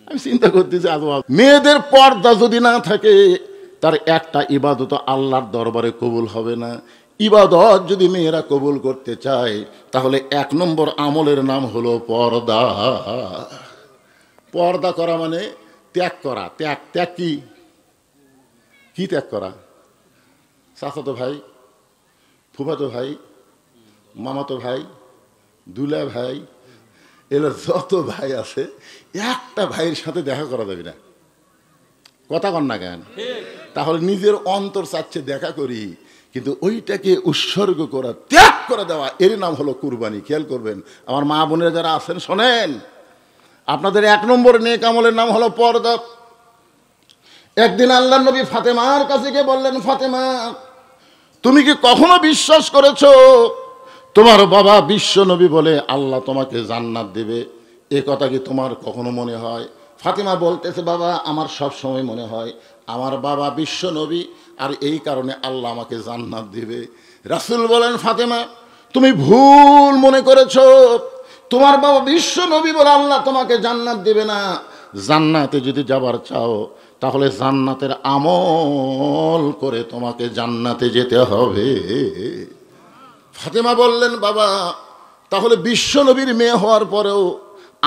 আমি চিন্তা করতেছি মেয়েদের পর্দা যদি না থাকে তার একটা ইবাদত আল্লাহর দরবারে কবুল হবে না। ইবাদত যদি মেয়েরা কবুল করতে চায় তাহলে 1 নম্বর আমলের নাম হলো পর্দা। পর্দা করা মানে ত্যাগ করা। ত্যাগ ত্যাগ কি কি ত্যাগ করা? চাচাতো ভাই, ফুফাতো ভাই, মামাতো ভাই, দুলা ভাই, এগুলো যত ভাই আছে একটা ভাইয়ের সাথে দেখা করা যাবে না। কথা কন না কেন? তাহলে নিজের অন্তর চাচ্ছে দেখা করি, কিন্তু ওইটাকে উৎসর্গ করা, ত্যাগ করে দেওয়া, এর নাম হলো কুরবানি। খেয়াল করবেন আমার মা বোনেরা যারা আছেন, শোনেন, আপনাদের 1 নম্বর নেক আমলের নাম হলো পর্দা। একদিন আল্লাহর নবী ফাতেমার কাছে গিয়ে বললেন, ফাতেমা, তুমি কি কখনো বিশ্বাস করেছো তোমার বাবা বিশ্ব নবী বলে আল্লাহ তোমাকে জান্নাত দেবে? এ কথা কি তোমার কখনো মনে হয়? ফাতেমা বলতেছে, বাবা, আমার সব সময় মনে হয় আমার বাবা বিশ্ব নবী, আর এই কারণে আল্লাহ আমাকে জান্নাত দিবে। রাসূল বলেন, ফাতেমা, তুমি ভুল মনে করেছো। তোমার বাবা বিশ্ব নবী বলে আল্লাহ তোমাকে জান্নাত দিবে না। জান্নাতে যদি যাবার চাও তাহলে জান্নাতের আমল করে তোমাকে জান্নাতে যেতে হবে। ফাতেমা বললেন, বাবা, তাহলে বিশ্ব নবীর মেয়ে হওয়ার পরেও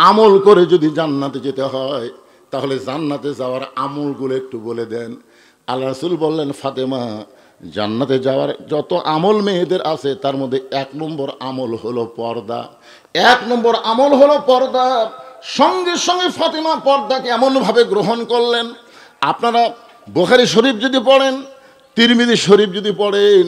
আমল করে যদি জান্নাতে যেতে হয় তাহলে জান্নাতে যাওয়ার আমলগুলো একটু বলে দেন। আল্লাহ রাসূল বললেন, ফাতেমা, জান্নাতে যাওয়ার যত আমল মেয়েদের আছে তার মধ্যে 1 নম্বর আমল হলো পর্দা। 1 নম্বর আমল হলো পর্দা। সঙ্গে সঙ্গে ফাতেমা পর্দাকে এমনভাবে গ্রহণ করলেন, আপনারা বুখারী শরীফ যদি পড়েন, তিরমিজি শরীফ যদি পড়েন,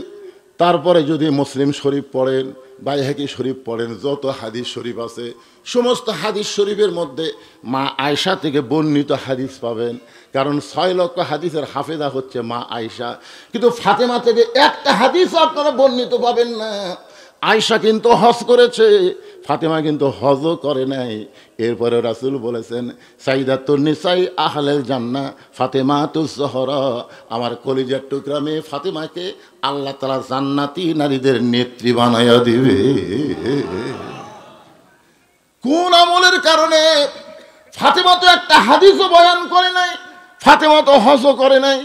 তারপরে যদি মুসলিম শরীফ পড়েন, বাইহাকি শরীফ পড়েন, যত হাদিস শরীফ আছে সমস্ত হাদিস শরীফের মধ্যে মা আয়েশা থেকে বর্ণিত হাদিস পাবেন। কারণ 6 লক্ষ হাদিসের হাফেজা হচ্ছে মা আয়েশা, কিন্তু ফাতেমা থেকে একটা হাদিস আপনারা বর্ণিত পাবেন না। আয়েশা কিন্তু হজ করেছে, ফাতেমা কিন্তু হজও করে নাই। এরপরে রাসূল বলেছেন, সাইয়্যিদাতুন নিসাই আহলেল জান্নাহ ফাতেমাতুজ জহরা, আমার কলিজার টুকরা মেয়ে ফাতেমাকে আল্লাহ তাআলা জান্নাতি নারীদের নেত্রী বানায়া দিবে। কোন আমলের কারণে? ফাতেমা তো একটা হাদিসও বয়ান করে নাই, ফাতেমা তো হজও করে নাই,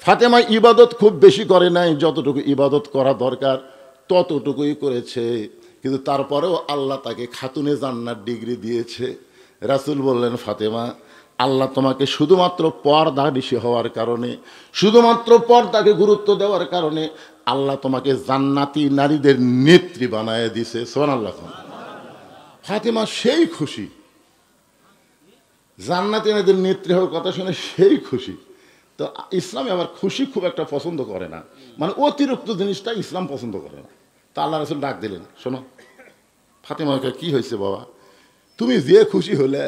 ফাতেমা ইবাদত খুব বেশি করে নাই, যতটুকু ইবাদত করা দরকার ততটুকুই করেছে, কিন্তু তারপরেও আল্লাহ তাকে খাতুনে জান্নাত ডিগ্রি দিয়েছে। রাসূল বললেন, ফাতেমা, আল্লাহ তোমাকে শুধুমাত্র পর্দা বেশি হওয়ার কারণে, শুধুমাত্র পর্দাকে গুরুত্ব দেওয়ার কারণে আল্লাহ তোমাকে জান্নাতি নারীদের নেত্রী বানায় দিছে। সুবহানাল্লাহ। ফাতেমা সেই খুশি, জান্নাতি নারীদের নেত্রী হওয়ার কথা শুনে সেই খুশি। তো ইসলামে আবার খুশি খুব একটা পছন্দ করে না, মানে অতিরিক্ত জিনিসটা ইসলাম পছন্দ করে না। তা আল্লাহ রাসূল ডাক দিলেন, শোনো ফাতেমাকে, কি হয়েছে বাবা, তুমি যে খুশি হলে,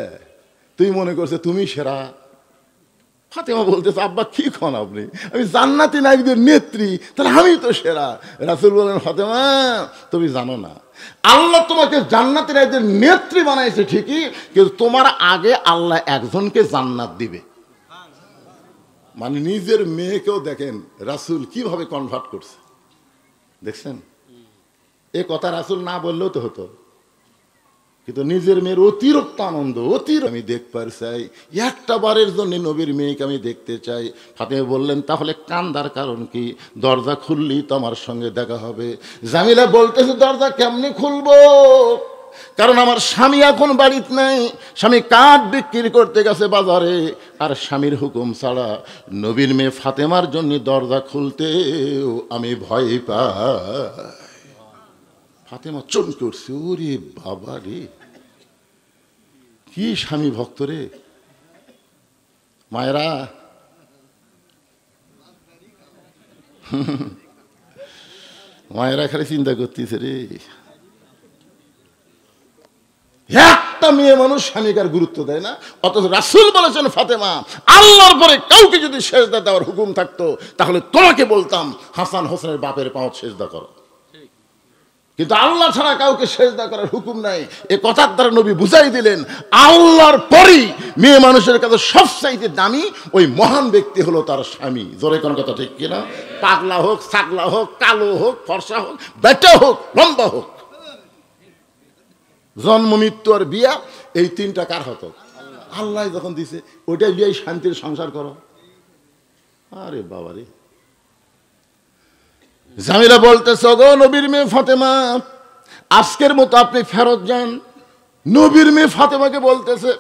তুমি মনে করছো তুমি সেরা। ফাতেমা বলতেছে, আব্বা কি খান আপনি, আমি জান্নাতি নারীদের নেত্রী, তাহলে আমি তো সেরা। রাসূল বলেন, ফাতেমা, তুমি জানো না, আল্লাহ তোমাকে জান্নাতি নারীদের নেত্রী বানাইছে ঠিকই, কিন্তু তোমার আগে আল্লাহ একজনকে জান্নাত দিবে। মানে নিজের মেয়েকেও দেখেন রাসূল কিভাবে কনভার্ট করছে, দেখছেন? এ কথা রাসূল না বললেও তো হতো, কিন্তু নিজের মেয়ের অতিরিক্ত আনন্দ, আমি দেখবার চাই, একটা বারের জন্য নবীর মেয়েকে আমি দেখতে চাই। ফাতেমা বললেন, তাহলে কান্দার কারণ কি? দরজা খুললেই তো আমার সঙ্গে দেখা হবে। জামিলা বলতেছে, দরজা কেমনি খুলবো, কারণ আমার স্বামী এখন বাড়িতে নাই, স্বামী কাঠ বিক্রি করতে গেছে বাজারে, আর স্বামীর হুকুম ছাড়া নবীর মেয়ে ফাতেমার জন্য দরজা খুলতেও আমি ভয় পাই। ফাতেমা চমকে উঠছে, ওরে বাবা রে, কি স্বামী ভক্ত রে। মায়েরা, মায়েরা খালি চিন্তা করতেছে রে, একটা মেয়ে মানুষ স্বামীকে আর গুরুত্ব দেয় না, অথচ রাসূল বলেছেন, ফাতেমা, আল্লাহর পরে কাউকে যদি সেজদা দেওয়ার হুকুম থাকতো তাহলে তোমাকে বলতাম হাসান হোসেনের বাপের পাও সেজদা করো, কিন্তু আল্লাহ ছাড়া কাউকে সেজদা করার হুকুম নাই। এ কথার দ্বারা নবী বুঝাই দিলেন, আল্লাহর পরই মেয়ে মানুষের কাছে সবচাইতে দামি ওই মহান ব্যক্তি হলো তার স্বামী। জোরে কোন কথা ঠিক কিনা? পাগলা হোক, ছাগলা হোক, কালো হোক, ফর্সা হোক, বেটা হোক, লম্বা হোক, জন্ম, মৃত্যু আর বিয়া, এই 3টা কার হতো? আল্লাহ যখন দিছে ওইটাই লিয়ে শান্তির সংসার করো। আরে বাবা রে, জামিলা বলতেছে গো নবীর মেয়ে ফাতেমা, আজকের মতো আপনি ফেরত যান। নবীর মেয়ে ফাতেমাকে বলতেছে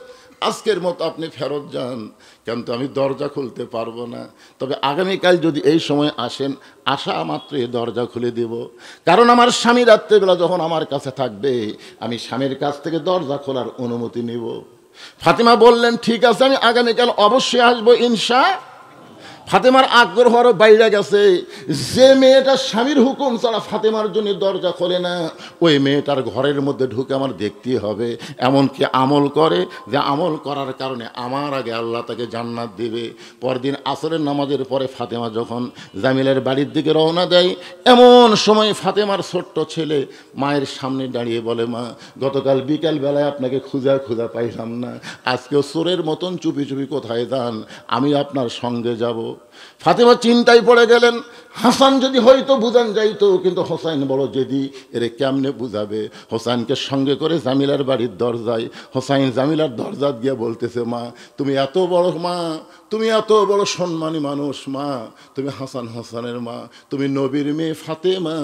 আজকের মতো আপনি ফেরত যান, কিন্তু আমি দরজা খুলতে পারবো না, তবে আগামীকাল যদি এই সময় আসেন, আসা মাত্র দরজা খুলে দেব, কারণ আমার স্বামী রাত্রেবেলা যখন আমার কাছে থাকবে আমি স্বামীর কাছ থেকে দরজা খোলার অনুমতি নিব। ফাতেমা বললেন ঠিক আছে, আমি আগামীকাল অবশ্যই আসবো ইনশা। ফাতেমার আগ্রহ আরো বাইরে গেছে। যে মেয়েটা স্বামীর হুকুম ছাড়া ফাতেমার জন্য দরজা খোলে না, ওই মেয়েটার ঘরের মধ্যে ঢুকে আমার দেখতে হবে, এমনকি আমল করে, যে আমল করার কারণে আমার আগে আল্লাহ তাকে জান্নাত দিবে। পরদিন আসরের নামাজের পরে ফাতেমা যখন জামিলের বাড়ির দিকে রওনা দেয়, এমন সময় ফাতেমার ছোট্ট ছেলে মায়ের সামনে দাঁড়িয়ে বলে, মা গতকাল বিকাল বেলায় আপনাকে খুঁজা খুঁজা পাইলাম না, আজকেও চোরের মতন চুপি চুপি কোথায় যান, আমি আপনার সঙ্গে যাব। ফাতেমা চিন্তায় পড়ে গেলেন, হাসান যদি হয়তো বুঝান যাইতো, কিন্তু হোসাইন বড় জেদি, এরে কেমনে বুঝাবে। হোসাইনকে সঙ্গে করে জামিলার বাড়ির দরজায়, হোসাইন জামিলার দরজা দিয়ে বলতেছে, মা তুমি এত বড়, মা তুমি এত বড় সম্মানী মানুষ, মা তুমি হাসান হাসানের মা, তুমি নবীর মেয়ে ফাতেমা,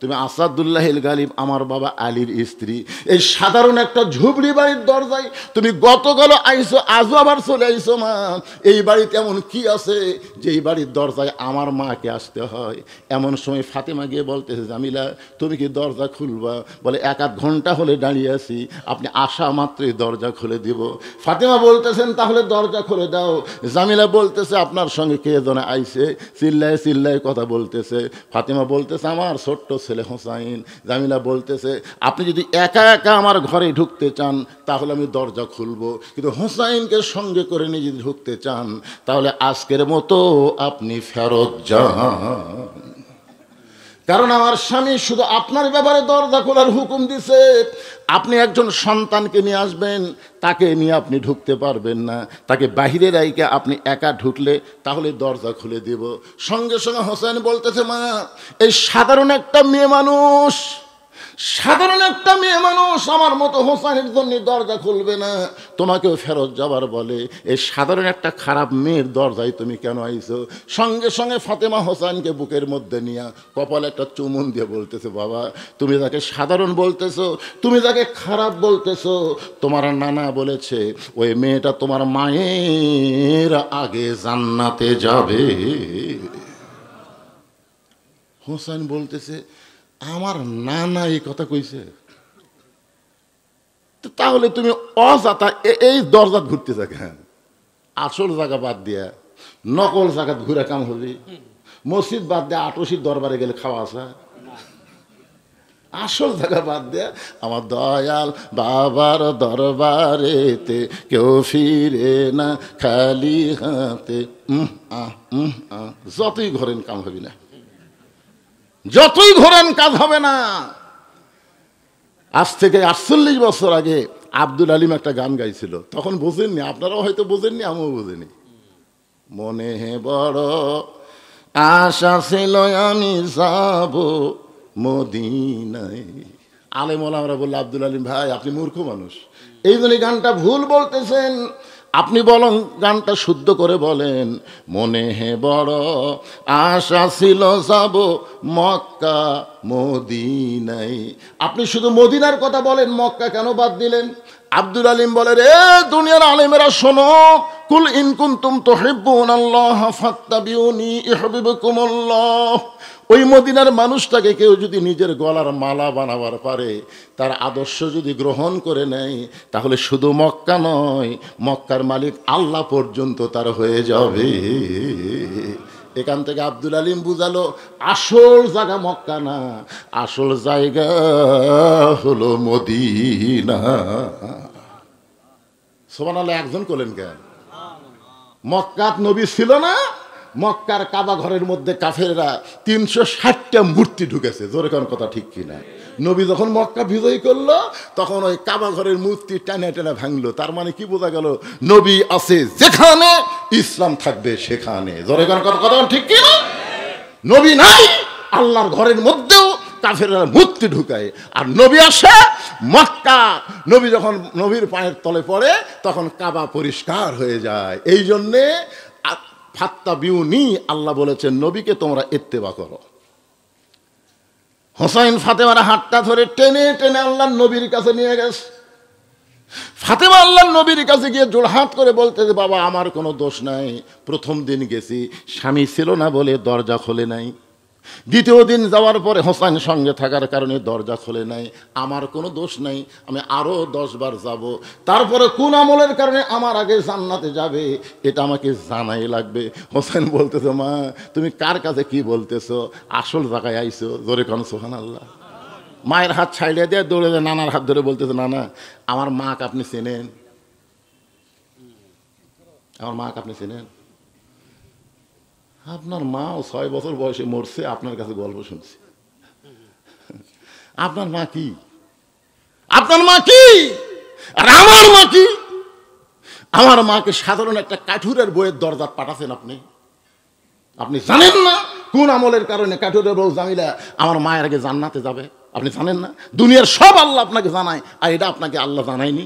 তুমি আসাদুল্লাহিল গালিব আমার বাবা আলীর স্ত্রী, এই সাধারণ একটা ঝুবড়ি বাড়ির দরজায় তুমি গতকাল আইসো, আজও আবার চলে আইসো, মা এই বাড়িতে এমন কি আছে যে এই বাড়ির দরজায় আমার মাকে আসতে হয়। এমন সময় ফাতেমা গিয়ে বলতেছে, জামিলা তুমি কি দরজা খুলবা? বলে এক আধ ঘন্টা হলে দাঁড়িয়ে আছি, আপনি আসা মাত্রই দরজা খুলে দিব। ফাতেমা বলতেছেন তাহলে দরজা খুলে দাও। জামিলা বলতেছে আপনার সঙ্গে কে যেন আইছে, চিল্লায় চিল্লায় কথা বলতেছে। ফাতেমা বলতেছে আমার ছোট্ট ছেলে হোসাইন। জামিলা বলতেছে আপনি যদি একা একা আমার ঘরে ঢুকতে চান তাহলে আমি দরজা খুলবো, কিন্তু হোসাইনকে সঙ্গে করে নিয়ে যদি ঢুকতে চান তাহলে আজকের মতো আপনি ফেরত যান, কারণ আমার স্বামী শুধু আপনার ব্যাপারে দরজা খোলার হুকুম দিছে। আপনি একজন সন্তানকে নিয়ে আসবেন, তাকে নিয়ে আপনি ঢুকতে পারবেন না, তাকে বাহিরে রাইকে আপনি একা ঢুকলে তাহলে দরজা খুলে দেব। সঙ্গে সঙ্গে হোসেন বলতেছে, মা এই সাধারণ একটা মেয়ে মানুষ, সাধারণ একটা মেয়ে মানুষ আমার মতো হোসেনের জন্য দরজা খুলবে না, তোমাকেও ফেরত যাবার বলে, এই সাধারণ একটা খারাপ মেয়ের দরজায় তুমি কেন আইছো? সঙ্গে সঙ্গে ফাতেমা হোসেনকে বুকের মধ্যে নিয়ে কপালে একটা চুমুন দিয়ে বলতেছে, বাবা তুমি যাকে সাধারণ বলতেছো, তুমি যাকে খারাপ বলতেছো, তোমার নানা বলেছে ওই মেয়েটা তোমার মায়ের আগে জান্নাতে যাবে। হোসেন বলতেছে আমার নানা এই কথা কইছে, তাহলে তুমি অজাতা এই দরজা ঘুরতে থাকে, আসল জায়গা বাদ দিয়া নকল জায়গা ঘুরে কাম হবে, মসজিদ বাদ দিয়ে আটশির দরবারে গেলে খাওয়া আসা, আসল জায়গা বাদ দেয়া আমার দয়াল বাবার দরবারেতে কেউ ফিরে না খালি হাতে। যতই ঘরেন কাম হবে না, যতই ঘোরেন কাজ হবে না। আজ থেকে 48 বছর আগে আব্দুল আলিম একটা গান গাইছিল, তখন বোঝেননি, আপনারাও হয়তো বোঝেননি, আমিও বুঝিনি। মনে বড় আশা ছিল আমি যাব মদিনায়। আলেম ওলামারা বলল, আব্দুল আলিম ভাই আপনি মূর্খ মানুষ, এই জন্য গানটা ভুল বলতেছেন, আপনি বলেন গানটা শুদ্ধ করে বলেন, মনে বড় আশা ছিল যাব মক্কা মদিনায়। আপনি শুধু মদিনার কথা বলেন, মক্কা কেন বাদ দিলেন? আব্দুল আলিম বলে, রে দুনিয়ার আলেমেরা শোনো, কুল ইন কুনতুম তুহিব্বুনাল্লাহ ফাত্তাবিউনি ইউহিব্বুকুমুল্লাহ। ওই মদিনার মানুষটাকে কেউ যদি নিজের গলার মালা বানাবার পারে, তার আদর্শ যদি গ্রহণ করে নেয়, তাহলে শুধু মক্কা নয়, মক্কার মালিক আল্লাহ পর্যন্ত তার হয়ে যাবে। এখান থেকে আব্দুল আলিম বুঝালো আসল জায়গা মক্কা না, আসল জায়গা হলো মদিনা। সুবহানাল্লাহ, একজন করলেন কেন? মক্কাত নবী ছিল না, মক্কার কাবা ঘরের মধ্যে কাফেররা 360টা মূর্তি ঢুকেছে, জোরে কোন কথা ঠিক কিনা? নবী যখন মক্কা বিজয় করলো তখন ওই কাবা ঘরের মূর্তি টানা টানা ভাঙলো। তার মানে কি বোঝা গেল? নবী আছে যেখানে ইসলাম থাকবে সেখানে, জোরে কোন কথা ঠিক কিনা? নবী নাই, আল্লাহর ঘরের মধ্যেও কাফেররা মূর্তি ঢুকায়, আর নবী আসে মক্কা নবী যখন নবীর পায়ের তলে পড়ে তখন কাবা পরিষ্কার হয়ে যায়। এই জন্যে ফাত্তাবিউনি আল্লাহ বলেছেন নবীকে তোমরা ইত্তেবা করো। হোসাইন ফাতেমার হাতটা ধরে টেনে টেনে আল্লাহর নবীর কাছে নিয়ে গেছে। ফাতেমা আল্লাহর নবীর কাছে গিয়ে জোড়হাত করে বলতে যে বাবা আমার কোনো দোষ নাই, প্রথম দিন গেছি স্বামী ছিল না বলে দরজা খোলে নাই, দ্বিতীয় দিন যাওয়ার পরে হোসাইন সঙ্গে থাকার কারণে দরজা খোলে নাই, আমার কোনো দোষ নাই, আমি আরও 10 বার যাব, তারপরে কোন আমলের কারণে আমার আগে জান্নাতে যাবে এটা আমাকে জানাই লাগবে। হোসেন বলতেছে মা তুমি কার কাছে কি বলতেছো, আসল জায়গায় আইছো, জোরে কোন সুবহানাল্লাহ। মায়ের হাত ছাইড়ে দিয়ে দৌড়ে যায় নানার হাত ধরে বলতেছে নানা আমার মাকে আপনি চেনেন, আমার মাকে আপনি চেনেন? আপনার মাও 6 বছর বয়সে মরছে, আপনার কাছে গল্প শুনছি। আপনার মা কি? আপনার মা কি? আর আমার মা কি? আমার মাকে সাধারণ একটা কাঠুরের বইয়ের দরজা পাঠাচ্ছেন আপনি। আপনি জানেন না কোন আমলের কারণে কাঠুরের বউ জামিলা আমার মায়ের আগে জান্নাতে যাবে? আপনি জানেন না? দুনিয়ার সব আল্লাহ আপনাকে জানায়, আর এটা আপনাকে আল্লাহ জানায়নি।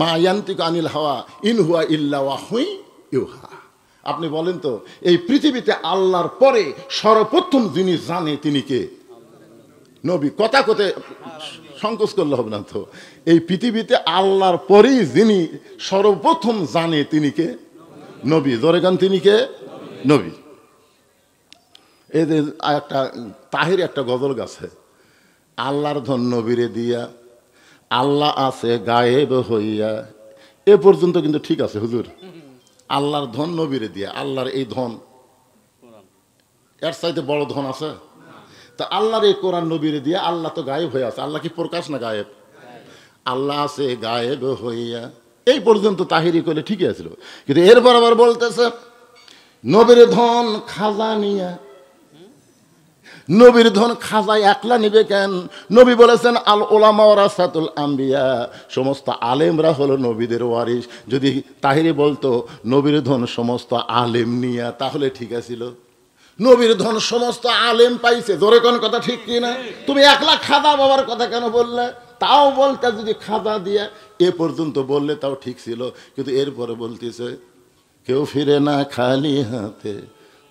মা ইয়ান্তিকু আনিল হাওয়া ইন হুয়া ইল্লা ওয়াহয়ুন ইউহা। আপনি বলেন তো এই পৃথিবীতে আল্লাহর পরে সর্বপ্রথম যিনি জানে তিনি কে? নবী। কথা কথে সংকোচ করলে হবে না তো, এই পৃথিবীতে আল্লাহর পরেই যিনি সর্বপ্রথম জানে তিনি কে? নবী। জোরে গান তিনি কে? নবী। এই যে একটা তাহির একটা গজল গাছে, আল্লাহর ধন নবীরে দিয়া আল্লাহ আছে গায়েব হইয়া, এ পর্যন্ত কিন্তু ঠিক আছে হুজুর। আল্লাহর ধন নবীরে দিয়া, আল্লাহর এই ধন এর চাইতে বড় ধন আছে? তা আল্লাহর এই কোরআন নবীরে দিয়া আল্লাহ তো গায়েব হয়ে আছে। আল্লাহ কি প্রকাশ না গায়েব? আল্লাহ আছে গায়েব হইয়া, এই পর্যন্ত তাহিরি করলে ঠিকই আছিল, কিন্তু এরপর আবার বলতেছে নবীর ধন খাজা নিয়া। নবীর ধন খাজা একলা নিবে কেন? নবী বলেছেন আল উলামা ওয়ারাসাতুল আম্বিয়া, সমস্ত আলেমরা হলো নবীদের ওয়ারিস। যদি তাহিরি বলতো নবীর ধন সমস্ত আলেম নিয়া তাহলে ঠিক আছিল। নবীর ধন সমস্ত আলেম পাইছে, জোরে কোন কথা ঠিক কি না? তুমি একলা খাজা বাবার কথা কেন বললে? তাও বলতে যদি খাজা দিয়া এ পর্যন্ত বললে তাও ঠিক ছিল, কিন্তু এরপরে বলতেছে কেউ ফিরে না খালি হাতে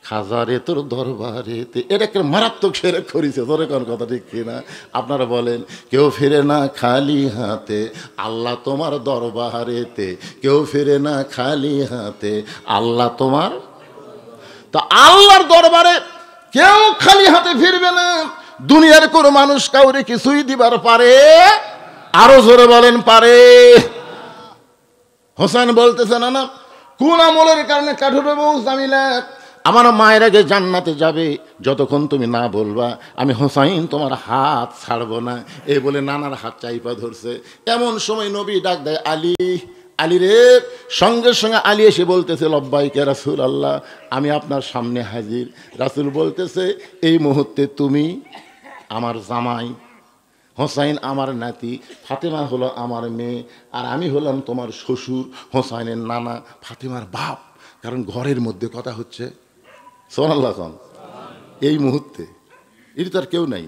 খাজারে তোর দরবারেতে। এটা একটা মারাত্মক সেরে করেছে, ধরে কোন কথা ঠিক কিনা? আপনারা বলেন কেউ ফিরে না খালি হাতে আল্লাহ তোমার দরবারেতে, কেউ ফিরে না খালি হাতে আল্লাহ তোমার। তা আল্লাহর দরবারে কেউ খালি হাতে ফিরবে না। দুনিয়ার কোনো মানুষ কাউরে কিছুই দিবার পারে? আরো জোরে বলেন পারে? হোসেন বলতেছে না না কোন আমলের কারণে কাঠুরে বউ জামিলা আমার মায়ের আগে জান্নাতে যাবে যতক্ষণ তুমি না বলবা আমি হোসাইন তোমার হাত ছাড়বো না। এই বলে নানার হাত চাইপা ধরছে। এমন সময় নবী ডাক দেয় আলী, আলী রে। সঙ্গে সঙ্গে আলী এসে বলতেছে লব্বাইকে রাসূল আল্লাহ, আমি আপনার সামনে হাজির। রাসূল বলতেছে এই মুহূর্তে তুমি আমার জামাই, হোসাইন আমার নাতি, ফাতেমা হলো আমার মেয়ে, আর আমি হলাম তোমার শ্বশুর, হোসাইনের নানা, ফাতেমার বাপ। কারণ ঘরের মধ্যে কথা হচ্ছে। সুবহানাল্লাহ। এই মুহূর্তে এটি তো আর কেউ নাই,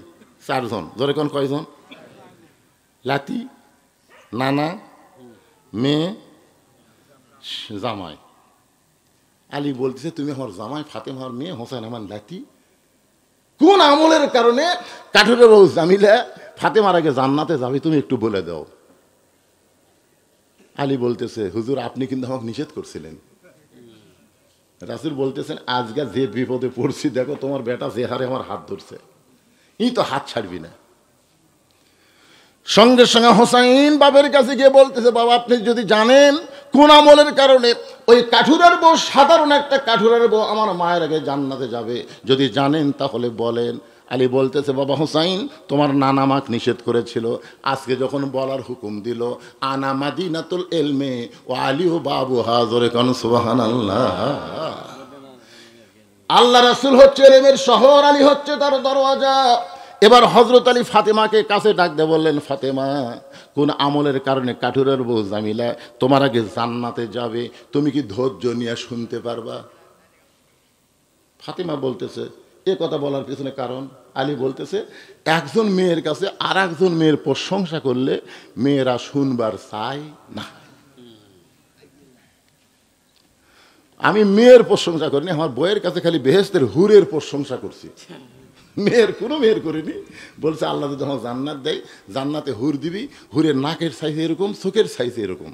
4 জন। ধরে কোন কয়জন? লাতি, নানা, মেয়ে, জামাই। আলী বলতেছে তুমি আমার জামাই, ফাতেমা আমার মেয়ে, হোসেন আমার লাতি। কোন আমলের কারণে কাঠুরে বউ জামিলা ফাতেমার আগে জান্নাতে যাবে তুমি একটু বলে দাও। আলী বলতেছে হুজুর আপনি কিন্তু আমাকে নিষেধ করছিলেন। রাসূল বলতেছেন আজকে যে বিপদে পড়ছি দেখো তোমার বেটা যে হারে আমার হাত ধরছে, এই তো হাত ছাড়বি না। সঙ্গে সঙ্গে হোসাইন বাবার কাছে গিয়ে বলতেছে বাবা আপনি যদি জানেন কোন আমলের কারণে ওই কাঠুরার বউ, সাধারণ একটা কাঠুরার বউ আমার মায়ের আগে জান্নাতে যাবে, যদি জানেন তাহলে বলেন। আলী বলতেছে বাবা হোসাইন তোমার নানা মাক নিষেধ করেছিল, আজকে যখন বলার হুকুম দিল আনা মাদিনাতুল ইলমে ও আলী ও বাবু হাজরে কোন সুবহানাল্লাহ। আল্লাহ রাসূল হচ্ছে ইলমের শহর, আলী হচ্ছে তার দরওয়াজা। এবার হযরত আলী ফাতেমাকে কাছে ডাক দিয়ে বললেন ফাতেমা কোন আমলের কারণে কাঠুরের বউ জামিলা তোমার আগে জান্নাতে যাবে, তুমি কি ধৈর্য নিয়ে শুনতে পারবা? ফাতেমা বলতেছে এ কথা বলার পিছনে কারণ আলী বলতেছে একজন মেয়ের কাছে আর একজন মেয়ের প্রশংসা করলে মেয়েরা শুনবার চায় না। আমি মেয়ের প্রশংসা করিনি, আমার বইয়ের কাছে খালি বেহেশতের হুরের প্রশংসা করছি, কোনো মেয়ের করিনি। বলছে আল্লাহ যখন জান্নাত দেয়, জান্নাতে হুর দিবি, হুরের নাকের সাইজ এরকম, চোখের সাইজ এরকম।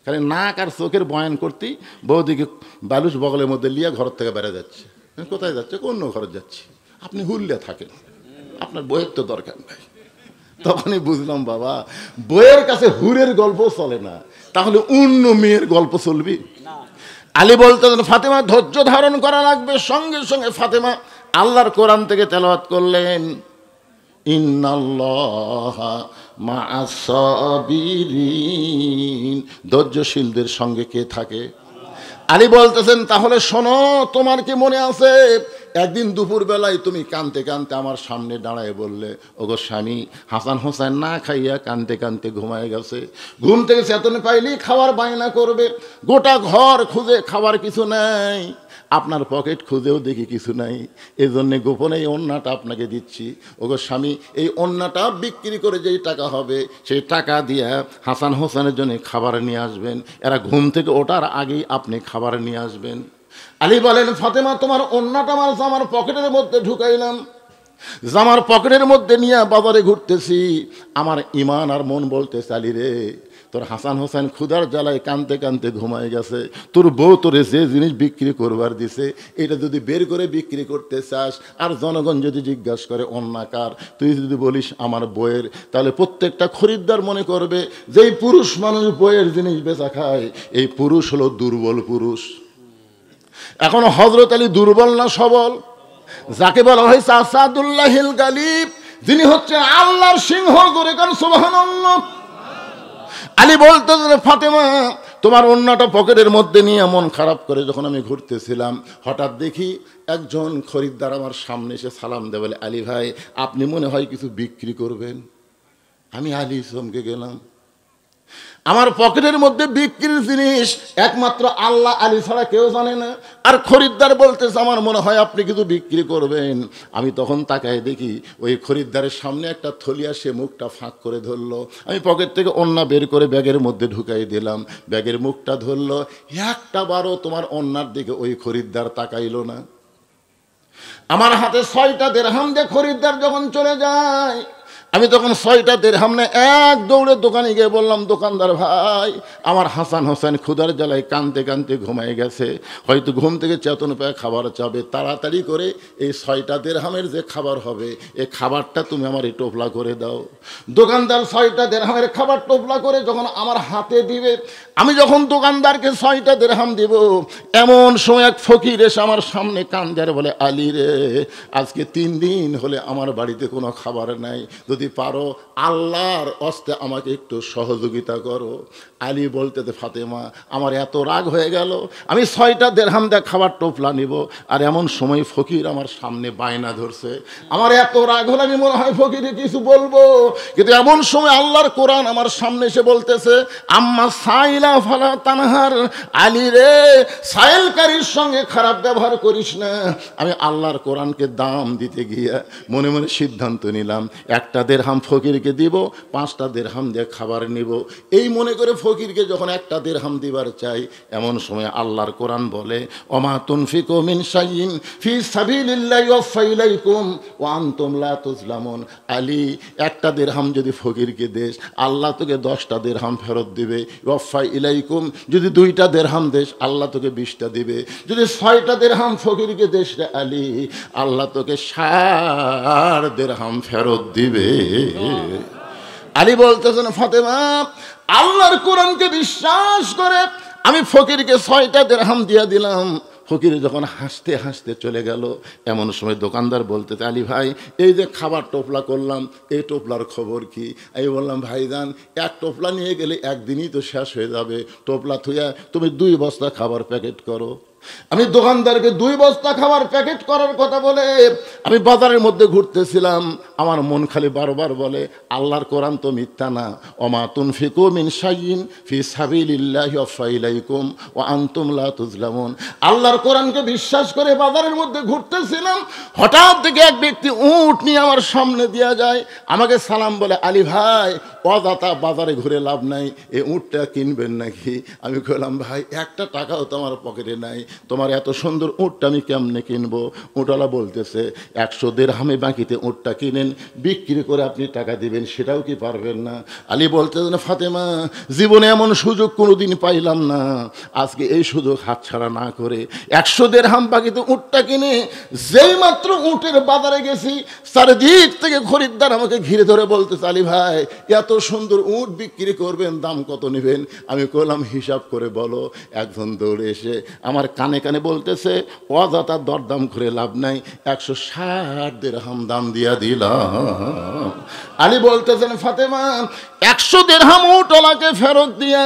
খালি নাক আর চোখের বয়ান করতেই বৌদিকে বালুস বগলের মধ্যে লিয়ে ঘর থেকে বেড়ে যাচ্ছে। কোথায় যাচ্ছে? অন্য ঘরে যাচ্ছি। আপনি হুরলিয়া থাকেন, আপনার বইয়ের তো দরকার নাই। তখনই বুঝলাম বাবা, বইয়ের কাছে হুরের গল্প চলে না, তাহলে অন্য মেয়ের গল্প চলবি? আলী বলতেন ফাতেমা ধৈর্য ধারণ করা লাগবে। সঙ্গে সঙ্গে ফাতেমা আল্লাহর কোরআন থেকে তেলাওয়াত করলেন, ইন্নাল্লাহা মা'আস সাবিরিন, ধৈর্যশীলদের সঙ্গে কে থাকে? আলী বলতেছেন তাহলে শোনো, তোমার কি মনে আছে একদিন দুপুর বেলায় তুমি কানতে কানতে আমার সামনে দাঁড়ায় বললে, ওগো স্বামী, হাসান হোসেন না খাইয়া কানতে কানতে ঘুমায় গেছে, ঘুম থেকে চেতন পাইলেই খাবার বায়না করবে, গোটা ঘর খুঁজে খাবার কিছু নাই, আপনার পকেট খুঁজেও দেখি কিছু নাই, এই জন্যে গোপনে এই ওন্নাটা আপনাকে দিচ্ছি। ওগো স্বামী, এই ওন্নাটা বিক্রি করে যেই টাকা হবে সেই টাকা দিয়ে হাসান হোসেনের জন্য খাবার নিয়ে আসবেন, এরা ঘুম থেকে ওঠার আগেই আপনি খাবার নিয়ে আসবেন। আলী বলেন ফাতেমা, তোমার ওন্নাটা আমার জামার পকেটের মধ্যে ঢুকাইলাম, জামার পকেটের মধ্যে নিয়ে বাজারে ঘুরতেছি, আমার ইমান আর মন বলতেছে আলী রে, তোর হাসান হোসেন ক্ষুধার জ্বালায় কানতে কানতে ঘুমায় গেছে, তোর বউ তোরে যে জিনিস বিক্রি করবার দিছে এটা যদি বের করে বিক্রি করতে চাস, আর জনগণ যদি জিজ্ঞাসা করে অন্যাকার, তুই যদি বলিস আমার বইয়ের, তাহলে প্রত্যেকটা খরিদ্দার মনে করবে যেই পুরুষ মানুষ বইয়ের জিনিস বেচা খায়, এই পুরুষ হলো দুর্বল পুরুষ। এখন হযরত আলী দুর্বল না সবল? যাকে বলা হয়েছে আসাদুল্লাহিল গালিব, যিনি হচ্ছে আল্লাহর সিংহ, করে কারণ সুবহানাল্লাহ। আলী বলতেন ফাতেমা, তোমার ওন্নাটা পকেটের মধ্যে নিয়ে মন খারাপ করে যখন আমি ঘুরতেছিলাম, হঠাৎ দেখি একজন খরিদ্দার আমার সামনে এসে সালাম দেয়, বলে আলী ভাই, আপনি মনে হয় কিছু বিক্রি করবেন? আমি আলী চমকে গেলাম, আমার পকেটের মধ্যে বিক্রির জিনিস একমাত্র আল্লাহ আলী ছাড়া কেউ জানে না, আর খরিদ্দার বলতেছে আমার মনে হয় আপনি কিছু বিক্রি করবেন। আমি তখন তাকায় দেখি ওই খরিদ্দারের সামনে একটা থলিয়া, সে মুখটা ফাঁক করে ধরলো, আমি পকেট থেকে ওন্না বের করে ব্যাগের মধ্যে ঢুকাই দিলাম, ব্যাগের মুখটা ধরলো, একটা বারও তোমার ওন্নার দিকে ওই খরিদ্দার তাকাইলো না। আমার হাতে 6টা দিরহাম দিয়ে খরিদ্দার যখন চলে যায়, আমি তখন 6টা দিরহাম না এক দৌড়ে দোকানে গিয়ে বললাম, দোকানদার ভাই, আমার হাসান হোসেন ক্ষুধার জ্বালায় কানতে কানতে ঘুমায় গেছে, হয়তো ঘুম থেকে চেতন পেয়ে খাবার চাবে, তাড়াতাড়ি করে এই 6টা দিরহামের যে খাবার হবে এই খাবারটা তুমি আমার এই টোপলা করে দাও। দোকানদার 6টা দিরহামের খাবার টোপলা করে যখন আমার হাতে দিবে, আমি যখন দোকানদারকে 6টা দিরহাম দিব, এমন সময় এক ফকির এসে আমার সামনে কান্দারে বলে, আলী রে, আজকে 3 দিন হলে আমার বাড়িতে কোনো খাবার নাই, যদি পারো আল্লাহর হস্তে আমাকে একটু সহযোগিতা করো। আলী বলতে ফাতেমা, আমার এত রাগ হয়ে গেল, আমি 6টা দিরহাম দিয়ে খাবার টোপলা নিব, আর এমন সময় ফকির আমার সামনে বায়না ধরছে। আমার এত রাগ হলে আমি মনে হয় ফকিরে কিছু বলবো, কিন্তু এমন সময় আল্লাহর কোরআন আমার সামনে এসে বলতেছে, আম্মা সাইলা ফালা তানহার, আলী রে, সাইলকারীর সঙ্গে খারাপ ব্যবহার করিস না। আমি আল্লাহর কোরআনকে দাম দিতে গিয়ে মনে মনে সিদ্ধান্ত নিলাম, একটা দিরহাম ফকিরকে দিব, 5টা দিরহাম দিয়ে খাবার নিব। এই মনে করে ফকিরকে যখন একটা দিরহাম দিবার চাই, এমন সময় আল্লাহর কোরআন বলে, ওমা তুনফিকু মিন শাইইন ফি সাবিলিল্লাহি ইউওয়াফা ইলাইকুম ওয়া আনতুম লা তুজলামুন। আলী, একটা দিরহাম যদি ফকিরকে দেস, আল্লাহ তোকে 10টা দিরহাম ফেরত দিবে। ইউওয়াফা ইলাইকুম, যদি 2টা দিরহাম দেস, আল্লাহ তোকে 20টা দিবে। যদি 6টা দিরহাম ফকিরকে দেস রে আলী, আল্লাহ তোকে 60 দিরহাম ফেরত দিবে। আলী বলতেছেন ফাতেমা, আল্লাহর কোরআনকে বিশ্বাস করে আমি ফকিরকে 6টা দিরহাম দিয়ে দিলাম। ফকির যখন হাসতে হাসতে চলে গেল, এমন সময় দোকানদার বলতেছে, আলী ভাই, এই যে খাবার টোপলা করলাম, এই টোপলার খবর কি? আমি বললাম, ভাইজান, এক টোপলা নিয়ে গেলে একদিনই তো শেষ হয়ে যাবে, টোপলা থুয়া তুমি 2 বস্তা খাবার প্যাকেট করো। আমি দোকানদারকে 2 বস্তা খাবার প্যাকেট করার কথা বলে আমি বাজারের মধ্যে ঘুরতেছিলাম, আমার মন খালি বারবার বলে আল্লাহর কোরআন তো মিথ্যা না। ওমা তুনফিকু মিন শাইইন ফি সাবিলিল্লাহি ওয়াফা ইলাইকুম ওয়া আনতুম লা তুজলামুন। আল্লাহর কোরআনকে বিশ্বাস করে বাজারের মধ্যে ঘুরতেছিলাম, হঠাৎ থেকে এক ব্যক্তি উট নিয়ে আমার সামনে দিয়া যায়, আমাকে সালাম বলে, আলী ভাই অযথা বাজারে ঘুরে লাভ নাই, এই উটটা কিনবেন নাকি? আমি কইলাম ভাই একটা টাকাও তো আমার পকেটে নাই, তোমার এত সুন্দর উটটা আমি কেমনে কিনবো? উটওয়ালা বলতেছে 100 দিরহামে বাকিতে উটটা কিনেন, বিক্রি করে আপনি টাকা দিবেন, সেটাও কি পারবেন না? আলী বলতেছেন ফাতেমা জীবনে এমন সুযোগ কোনোদিন পাইলাম না, আজকে এই সুযোগ হাতছাড়া না করে 100 দিরহাম বাকিতে উটটা কিনে যেই মাত্র উটের বাজারে গেছি, চারিদিক থেকে খরিদ্দার আমাকে ঘিরে ধরে বলতেছে আলী ভাই এত সুন্দর উট বিক্রি করবেন, দাম কত নেবেন? আমি কইলাম হিসাব করে বলো। একজন দৌড়ে এসে আমার কানে কানে বলতেছে অযথা দরদাম করে লাভ নাই, 160 দিরহাম দাম দিয়া দিলাম। আলী বলতেছেন ফাতেমা 100 দিরহাম উটওয়ালাকে ফেরত দিয়া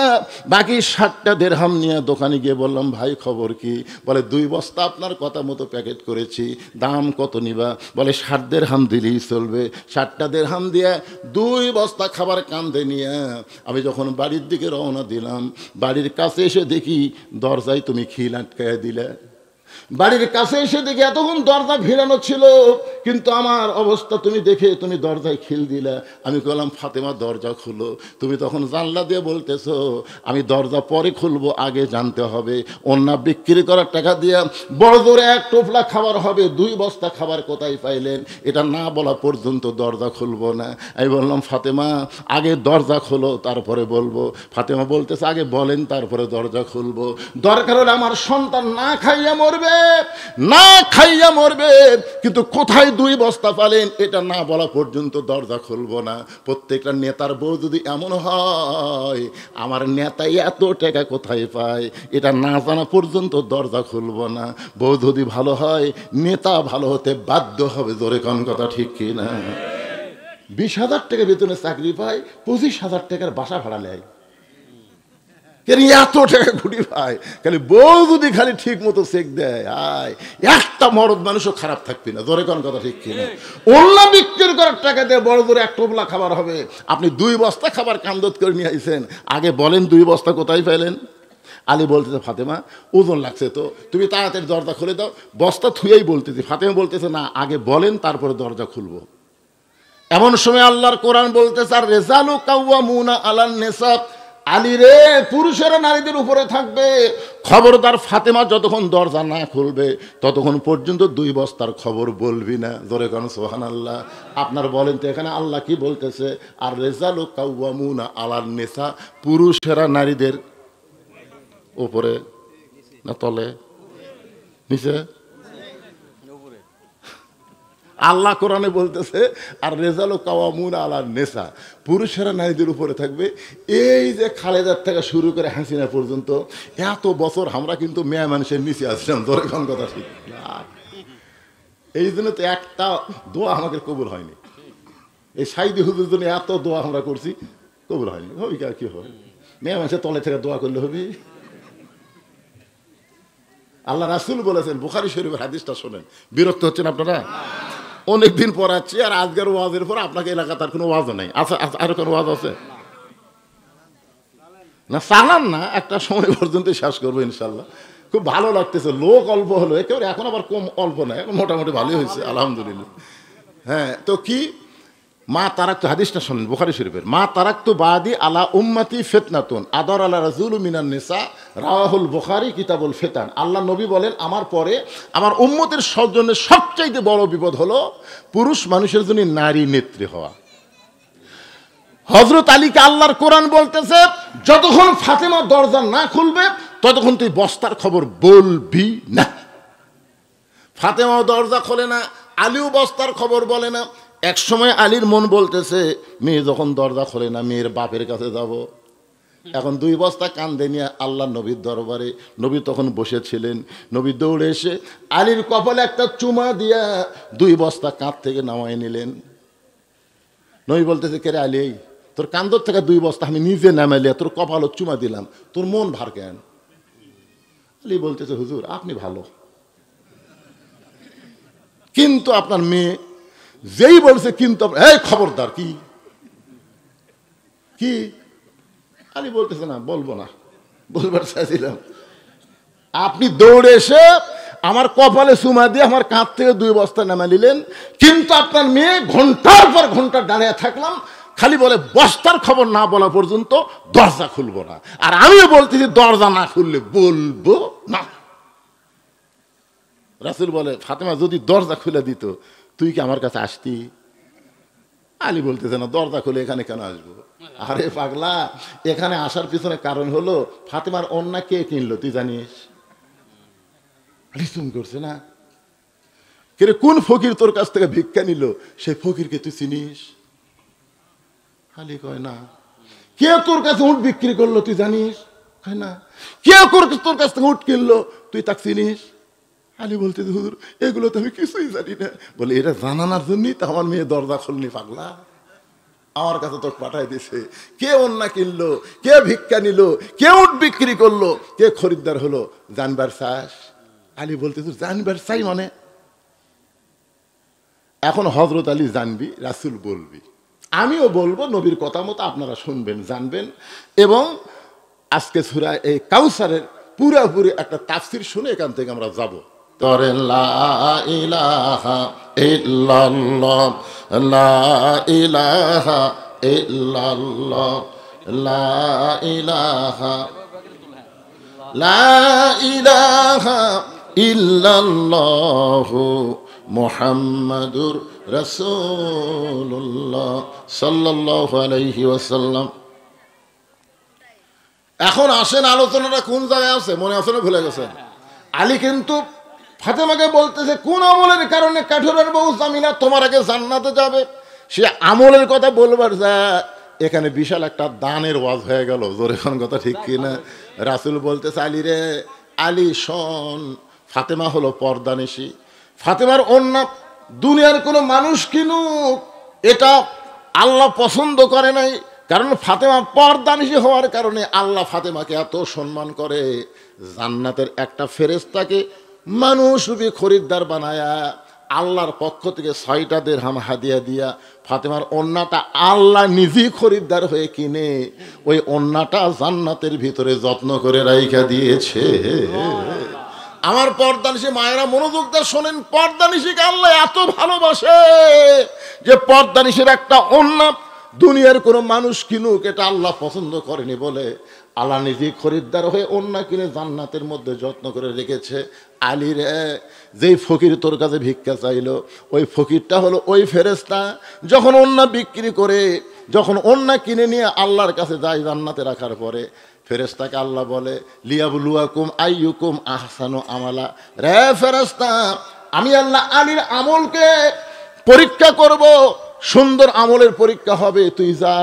বাকি 60টা দিরহাম নিয়ে দোকানে গিয়ে বললাম ভাই খবর কি? বলে 2 বস্তা আপনার কথা মতো প্যাকেট করেছি, দাম কত নিবা? বলে 60 দিরহাম দিলেই চলবে। 60টা দিরহাম দিয়ে 2 বস্তা খাবার কান্দে নিয়ে আমি যখন বাড়ির দিকে রওনা দিলাম, বাড়ির কাছে এসে দেখি দরজায় তুমি খিল আটকায় দিলে। বাড়ির কাছে এসে দেখি এতক্ষণ দরজা ভিড়ানো ছিল, কিন্তু আমার অবস্থা তুমি দেখে তুমি দরজায় খিল দিলা। আমি বললাম ফাতেমা দরজা খুলো। তুমি তখন জানলা দিয়ে বলতেছো আমি দরজা পরে খুলবো, আগে জানতে হবে অন্য বিক্রি করার টাকা দিয়া বড় জোরে 1 টোপলা খাবার হবে, 2 বস্তা খাবার কোথায় পাইলেন? এটা না বলা পর্যন্ত দরজা খুলবো না। আমি বললাম ফাতেমা আগে দরজা খোলো তারপরে বলবো। ফাতেমা বলতেছে আগে বলেন তারপরে দরজা খুলবো। দরকার হলে আমার সন্তান না খাইয়া মরবে, না খাইয়া মরবে, কিন্তু কোথায় 2 বস্তা পালেন এটা না বলা পর্যন্ত দরজা খুলবো না। প্রত্যেকটা নেতার বউ যদি এমন হয় আমার নেতাই এত টাকা কোথায় পায় এটা না জানা পর্যন্ত দরজা খুলবো না। বউ যদি ভালো হয় নেতা ভালো হতে বাধ্য হবে। জোরে কোন কথা ঠিক কি না? 20,000 টাকা বেতনে চাকরি পায়, 25,000 টাকার বাসা ভাড়া নেয়, এত টাকা ঘুটি ভাই। খালি বউ যদি খালি ঠিক মতো চেক দেয়, আয় একটা মরদ মানুষও খারাপ থাকবি না। জোরে কোন কথা ঠিক কিনা? অন্য বিক্রি করার টাকা দিয়ে বড় জোরে 1 টোপলা খাবার হবে। আপনি 2 বস্তা খাবার কান্দত করে নিয়ে আইছেন, আগে বলেন 2 বস্তা কোথায় পাইলেন? আলী বলতেছে ফাতেমা ওজন লাগছে তো, তুমি তাড়াতাড়ি দরজা খুলে দাও। বস্তা থুয়েই বলতেছি। ফাতেমা বলতেছে না আগে বলেন তারপরে দরজা খুলবো। এমন সময় আল্লাহর কোরআন বলতেছে আর রিজালু কাওয়ামুনা আলান নিসা, আলী রে পুরুষেরা নারীদের উপরে থাকবে। খবরদার ফাতেমা যতক্ষণ দরজা না খুলবে ততক্ষণ পর্যন্ত 2 বস্তার খবর বলবি না। জোরে কোন সুবহানাল্লাহ। আপনার বলেন তো এখানে আল্লাহ কি বলতেছে? আর রিজালু কাওয়ামুনা আলান নিসা, পুরুষেরা নারীদের উপরে না তলে নিচে? আল্লাহ কোরআনে বলতেছে আর রেজালু কাওয়ামুনা আলান নিসা, পুরুষেরা নারীদের উপরে থাকবে। এই যে খালেদার থেকে শুরু করে হাসিনা পর্যন্ত এত বছর আমরা কিন্তু মেয়ে মানুষের নিচে আসছিলাম। ধরে কোন কথা ঠিক। এই জন্য তো একটা দোয়া আমাদের কবুল হয়নি। এই সাইদি হুজুর জন্য এত দোয়া আমরা করছি, কবুল হয়নি। হবি কি হয়? মেয়ে মানুষের তলে থেকে দোয়া করলে হবি? আল্লাহ রাসূল বলেছেন, বুখারী শরীফের হাদিসটা শোনেন, বিরক্ত হচ্ছেন আপনারা? অনেকদিন পড়াচ্ছি আর আজকের ওয়াজের পর আপনাকে এলাকা তার কোনো ওয়াজও নেই। আচ্ছা আরো কোনো ওয়াজ আছে না? চালান না, একটা সময় পর্যন্ত শেষ করবো ইনশাল্লাহ। খুব ভালো লাগতেছে, লোক অল্প হলো একেবারে, এখন আবার কম অল্প না, এখন মোটামুটি ভালোই হয়েছে আলহামদুলিল্লাহ। হ্যাঁ তো কি মা তারাক্তু, হাদিসটা শোনেন বুখারী শরীফের, মা তারাক্তু বাদি আলা উম্মতি ফিতনাতুন আদর আলা রাজুলু মিনান নিসা, রাওয়াহুল বুখারী কিতাবুল ফিতান। আল্লাহ নবী বলেন আমার পরে আমার উম্মতের জন্য সবচাইতে বড় বিপদ হলো পুরুষ মানুষের জন্য নারী নেত্রী হওয়া। হযরত আলীকে আল্লাহর কোরআন বলতেছে যতক্ষণ ফাতেমা দরজা না খুলবে ততক্ষণ তুই বস্তার খবর বলবি না। ফাতেমাও দরজা খোলে না, আলীও বস্তার খবর বলে না। এক সময় আলীর মন বলতেছে মেয়ে যখন দরজা খোলে না মেয়ের বাপের কাছে যাব। এখন 2 বস্তা কান্দে নিয়ে আল্লাহ নবীর দরবারে, নবী তখন বসেছিলেন। নবী দৌড়ে এসে আলীর কপালে একটা চুমা দিয়া 2 বস্তা কাঁধ থেকে নামাই নিলেন। নবী বলতেছে কে রে আলী, তোর কান্দর থেকে 2 বস্তা আমি নিজে নামাইলিয়া তোর কপালে চুমা দিলাম, তোর মন ভার কেন? আলী বলতেছে হুজুর আপনি ভালো, কিন্তু আপনার মেয়ে যেই বলছে কিন্তু এই খবরদার, কি কি আলী বলতেছে না, বলবো না, বলবার চাইছিলাম। আপনি দৌড়ে এসে আমার কপালে চুমা দিয়ে আমার কাঁধ থেকে 2 বস্তা নামা নিলেন, কিন্তু আপনার মেয়ে ঘন্টার পর ঘন্টা দাঁড়িয়ে থাকলাম, খালি বলে বস্তার খবর না বলা পর্যন্ত দরজা খুলবো না। আর আমিও বলতেছি দরজা না খুললে বলবো না। রাসূল বলে, ফাতেমা যদি দরজা খুলে দিত তুই কি আমার কাছে আসতি? আলী বলতেছে না, দরজা খুলে এখানে কেন আসবো? আরে পাগলা, এখানে আসার পিছনে কারণ হলো ফাতেমার ওড়না কে কিনলো তুই জানিস? আলী চুম করছে না, কে কোন ফকির তোর কাছ থেকে ভিক্ষা নিল সেই ফকিরকে তুই চিনিস? আলী কয় না। কে তোর কাছে উট বিক্রি করলো তুই জানিস? কয় না। কে তোর কাছ থেকে উট কিনলো তুই তাকে চিনিস? আলী বলতে, হুজুর এগুলো তো আমি কিছুই জানি না। বলে, এটা জানানোর জন্যই তো আমার মেয়ে দরজা খুলনি পাগলা, আমার কাছে তোকে পাঠাই দিছে। কে ওড়না কিনলো, কে ভিক্ষা নিল, কে উট বিক্রি করলো, কে খরিদ্দার হলো, জানবার চাস? আলী বলতে, জানবার চাই মানে? এখন হযরত আলী জানবি, রাসূল বলবি, আমিও বলবো, নবীর কথা মতো আপনারা শুনবেন, জানবেন। এবং আজকে সূরা এই কাউসারের পুরোপুরি একটা তাফসীর শুনে এখান থেকে আমরা যাব। তরে লা ইলাহা ইল্লাল্লাহ, লা ইলাহা ইল্লাল্লাহ, লা ইলাহা, লা ইলাহা ইল্লাল্লাহু মুহাম্মাদুর রাসূলুল্লাহ সাল্লাল্লাহু আলাইহি ওয়াসাল্লাম। এখন আসেন, আলোচনাটা কোন জায়গায় আছে মনে আছে না ভুলে গেছেন? আলী কিন্তু ফাতেমাকে বলতেছে, কোন আমলের কারণে কাঠুরের বউ জামিলা তোমার আগে জান্নাতে যাবে? সে আমলের কথা বলবার যা এখানে বিশাল একটা দানের ওয়াজ হয়ে গেল। জোরে কোন কথা ঠিক কিনা? রাসূল বলতেছে, আলী রে, আলী শোন, ফাতেমা হলো পর্দানিশী। ফাতেমার ওড়না দুনিয়ার কোনো মানুষ কিনুক, এটা আল্লাহ পছন্দ করে নাই। কারণ ফাতেমা পর্দানিশী হওয়ার কারণে আল্লাহ ফাতেমাকে এত সম্মান করে, জান্নাতের একটা ফেরেশতাকে মানুষরূপী খরিদ্দার বানায়া আল্লাহর পক্ষ থেকে 6টা দিরহাম হাদিয়া দিয়া ফাতেমার ওড়নাটা আল্লাহ নিজেই খরিদ্দার হয়ে কিনে ওই ওড়নাটা জান্নাতের ভিতরে যত্ন করে রাইখা দিয়েছে। আমার পর্দানিশী মায়েরা মনোযোগ দিয়ে শোনেন, পর্দানিশীকে আল্লাহ এত ভালোবাসে যে পর্দানিশীর একটা ওড়না দুনিয়ার কোনো মানুষ কিনুক এটা আল্লাহ পছন্দ করেনি বলে আল্লাহ নিজেই খরিদ্দার হয়ে ওড়না কিনে জান্নাতের মধ্যে যত্ন করে রেখেছে। আলী রে, যেই ফকির তোর কাছে ভিক্ষা চাইলো ওই ফকিরটা হলো ওই ফেরেশতা। যখন ওড়না বিক্রি করে, যখন ওড়না কিনে নিয়ে আল্লাহর কাছে যায় জান্নাতে রাখার পরে, ফেরেশতাকে আল্লাহ বলে, লিয়াবলুয়াকুম আইয়ুকুম আহসানু আমালা। রে ফেরেশতা, আমি আল্লাহ আলীর আমলকে পরীক্ষা করব, সুন্দর আমলের পরীক্ষা হবে, তুই যা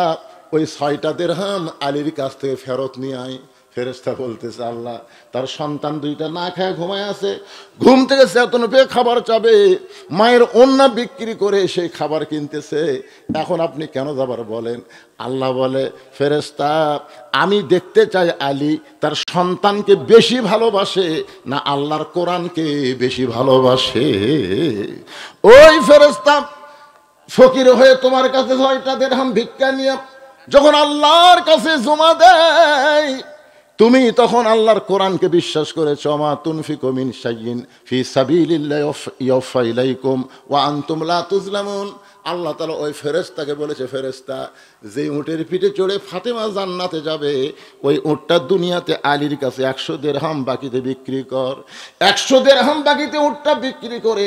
ওই 6টা দিরহাম আলীর কাছ থেকে ফেরত নিয়ে আয়। ফেরেশতা বলতেছে, আল্লাহ তার সন্তান 2টা না খায় ঘুমায় আছে, ঘুম থেকে চেতন পেয়ে খাবার চাবে, মায়ের ওড়না বিক্রি করে সেই খাবার কিনতেছে, এখন আপনি কেন যাবার বলেন? আল্লাহ বলে, ফেরেশতা আমি দেখতে চাই আলী তার সন্তানকে বেশি ভালোবাসে না আল্লাহর কোরআনকে বেশি ভালোবাসে। ওই ফেরেশতা ফকির হয়ে তোমার কাছে 6টা দিরহাম ভিক্ষা নিয়ে যখন আল্লাহর কাছে জমা দেয়, তুমি তখন আল্লাহর কোরআনকে বিশ্বাস করেছ। মা তুনফিকু মিন শাইইন ফি সাবিলিল্লাহি ইউফা ইলাইকুম ওয়া আনতুম লা তুজলামুন। আল্লাহ তাআলা ওই ফেরেশতাকে বলেছে, ফেরেশতা যে উটের পিঠে চড়ে ফাতেমা জান্নাতে যাবে ওই উটটা দুনিয়াতে আলীর কাছে 100 দিরহাম বাকিতে বিক্রি কর। 100 দিরহাম বাকিতে উটটা বিক্রি করে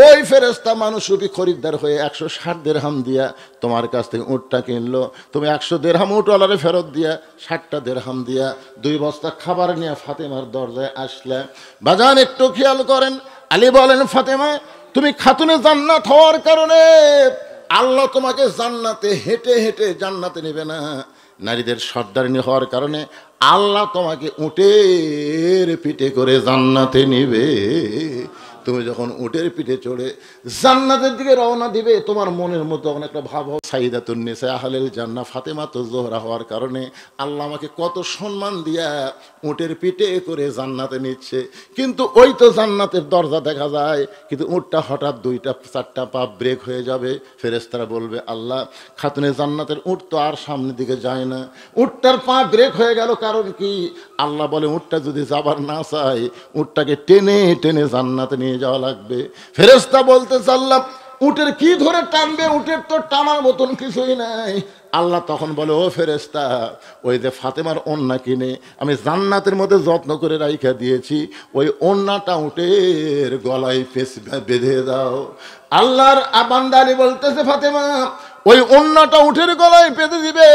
ওই ফেরেশতা মানুষরূপী খরিদ্দার হয়ে 160 দিরহাম দিয়া তোমার কাছ থেকে উটটা কিনলো। তুমি 100 দিরহাম উটওয়ালারে ফেরত দিয়া 60টা দিরহাম দিয়া 2 বস্তা খাবার নিয়ে ফাতেমার দরজায় আসলে। বাজান একটু খেয়াল করেন, আলী বলেন, ফাতেমা তুমি খাতুনে জান্নাত হওয়ার কারণে আল্লাহ তোমাকে জান্নাতে হেঁটে হেঁটে জান্নাতে নেবে না, নারীদের সর্দারিনী হওয়ার কারণে আল্লাহ তোমাকে উটের পিঠে করে জান্নাতে নিবে। তুমি যখন উটের পিঠে চড়ে জান্নাতের দিকে রওনা দিবে, তোমার মনের মধ্যে তখন একটা ভাব হবে, সাইদাতুন নিসা আহলিল জান্নাহ ফাতেমা তো জোহরা হওয়ার কারণে আল্লাহ আমাকে কত সম্মান দিয়া উটের পিঠে করে জান্নাতে নিচ্ছে। কিন্তু ওই তো জান্নাতের দরজা দেখা যায়, কিন্তু উটটা হঠাৎ 2-4টা পা ব্রেক হয়ে যাবে। ফেরেশতারা বলবে, আল্লাহ, খাতুনে জান্নাতের উট তো আর সামনের দিকে যায় না, উটটার পা ব্রেক হয়ে গেল, কারণ কি? আল্লাহ বলে, উটটা যদি যাবার না চায়, উটটাকে টেনে টেনে জান্নাতে নিয়ে যাওয়া লাগবে। ফেরেশতা বলতে, আল্লাহ, উটের কি ধরে টানবে? উটের তো টানার মতন কিছুই নাই। আল্লাহ তখন বলে, ও ফেরেশতা, ওই যে ফাতেমার ওন্না কিনে আমি জান্নাতের মধ্যে যত্ন করে রাইখা দিয়েছি, ওই ওন্নাটা উটের গলায় বেঁধে দাও। আল্লাহর বান্দা আলী বলতেছে, ফাতেমা ওই ওন্নাটা উটের গলায় বেঁধে দিবে,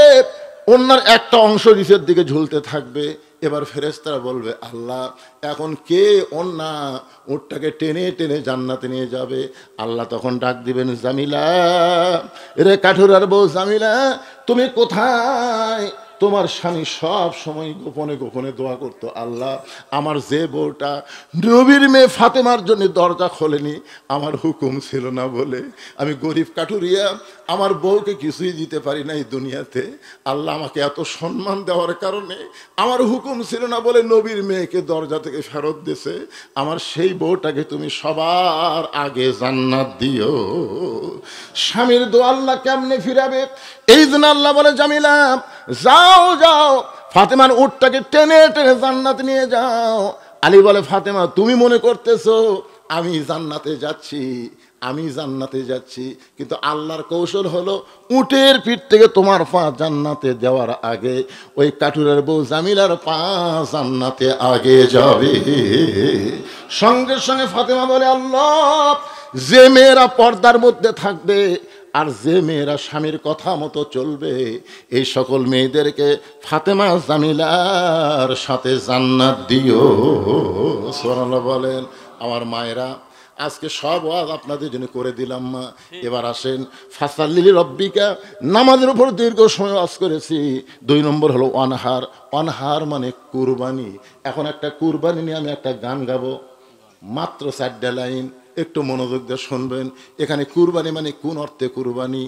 ওন্নার একটা অংশ নিচের দিকে ঝুলতে থাকবে। এবার ফেরেশতারা বলবে, আল্লাহ, এখন কে ওন্না উটটাকে টেনে টেনে জান্নাতে নিয়ে যাবে? আল্লাহ তখন ডাক দিবেন, জামিলা, রে কাঠুরার বউ জামিলা, তুমি কোথায়? তোমার স্বামী সব সময় গোপনে গোপনে দোয়া করতো, আল্লাহ, আমার যে বউটা নবীর মেয়ে ফাতেমার জন্য দরজা খোলেনি, আমার হুকুম ছিল না বলে আমি গরিব কাঠুরিয়া আমার বউকে কিছুই দিতে পারি না এই দুনিয়াতে। আল্লাহ আমাকে এত সম্মান দেওয়ার কারণে আমার হুকুম ছিল না বলে নবীর মেয়েকে দরজা থেকে ফেরত দিয়েছে। আমার সেই বউটাকে তুমি সবার আগে জান্নাত দিও। স্বামীর দোয়া আল্লাহ কেমনে ফিরাবে? এই জন্য আল্লাহ বলে, জামিলা, যাও যাও, ফাতেমার উটটাকে টেনে টেনে জান্নাত নিয়ে যাও। আলী বলে, ফাতেমা, তুমি মনে করতেছো আমি জান্নাতে যাচ্ছি, আমি জান্নাতে যাচ্ছি, কিন্তু আল্লাহর কৌশল হলো উটের পিঠ থেকে তোমার পা জান্নাতে দেওয়ার আগে ওই কাঠুরের বউ জামিলার পা জান্নাতে আগে যাবে। সঙ্গে সঙ্গে ফাতেমা বলে, আল্লাহ, যে মেয়েরা পর্দার মধ্যে থাকবে আর যে মেয়েরা স্বামীর কথা মতো চলবে, এই সকল মেয়েদেরকে ফাতেমা জামিলার সাথে জান্নাত দিও। সুবহানাল্লাহ বলেন। আমার মায়েরা, আজকে সব ওয়াজ আপনাদের জন্য করে দিলাম মা। এবার আসেন, ফাসাল্লি রব্বিকা, নামাজের উপর দীর্ঘ সময় ওয়াজ করেছি। 2 নম্বর হলো অনহার। অনহার মানে কুরবানি। এখন একটা কুরবানি নিয়ে আমি একটা গান গাবো, মাত্র 4টা লাইন, একটু মনোযোগ দিয়ে শুনবেন। এখানে কুরবানি মানে কোন অর্থে কুরবানি,